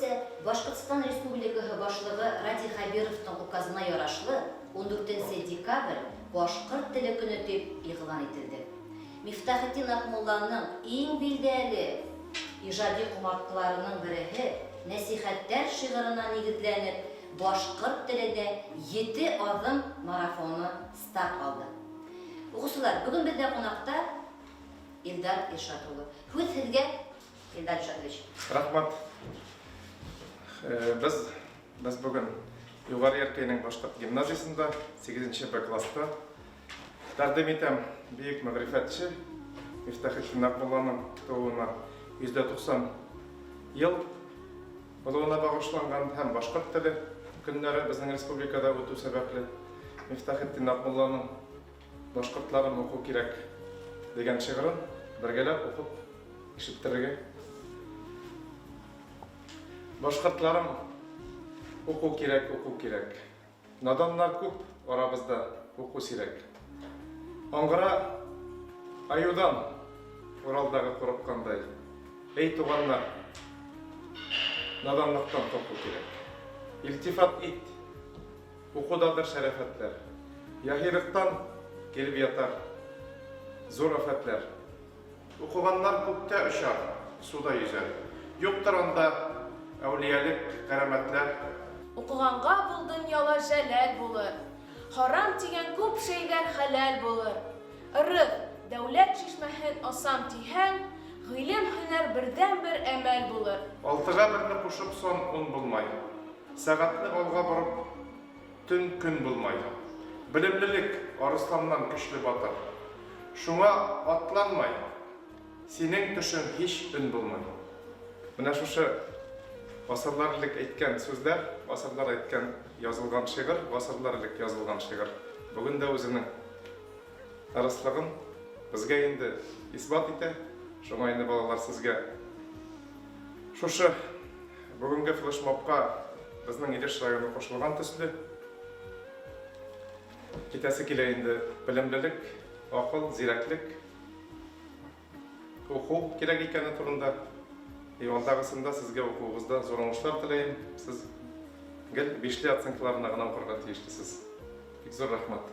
ise Башкортстан Республикасы башлыгы Ради Хабировның указына ярашлы 14 декабрь Башкорт теле көне дип игълан ителде. Мифтахетдин Акмулланың иң билдәле иҗади кумартыларының береһе Нәсихәттәр шигырына нигезләнеп Башкорт телендә 7 адым марафоны старт алды. Укучылар, бүген бездә кунакта Илдар Илшат улы. Күз сезгә, Илдар Илшатович. Рахмат. Biz bugün Yuvarı Erkeğinin Bашкорт гимназиясында 8-ші Б класста тәкъдим итәм бөек мәгърифәтче Мифтахетдин Акмулланың тууына 190 ел булуына багышланган һәм башкорт теле көннәре безнең республикада үтү сәбәпле Мифтахетдин Акмулланың башкортларын уку кирәк дигән шигырын бергәләп укып ишеттерергә. Башкортларым уку кирәк. Наданнар күп арабызда уку сирәк. Аңгыра аюдан Уралдагы курыккандай. Эй туганнар, наданлыктан курку кирәк. Илтифат ит, укудадыр шәрәфәтләр. Яһилыктан килеп ятар зур афәтләр. Укыганнар күктә очар, суда йөзәр. Юктыр анда әүлиялык, кәрамәтләр. Укыганга бул дөньяла жәләл булыр. Харам тигән күп шәйләр хәләл булыр. Ырык, дәүләт чишмәһен асам тиһәң, гыйлем һөнәр бердән-бер әмәл булыр. Алтыга берне кушып сон 10 булмай. Сәгатьне алга барып төн көн булмай. Белемлелек арысланнан көчле батыр. Шуңа атланмай. Синең төшең һич өн булмай. Менә шушы Асырлар элек әйткән сүзләр, асырлар әйткән язылган шигырь, асырлар элек язылган шигырь. Бүген дә үзенең арыслыгын безгә инде исбат итә. Шуңа инде балалар сезгә шушы бүгенге флешмобка безнең Илеш районы кушылган төсле китәсе килә инде белемлелек, акыл, зирәклек, уку кирәк икәне турында. Алдагысында сезгә укуыгызда зур уңышлар теләйм. Сез гел 5 оценкаларына гына укырга тиешлесез. Бик зур рәхмәт.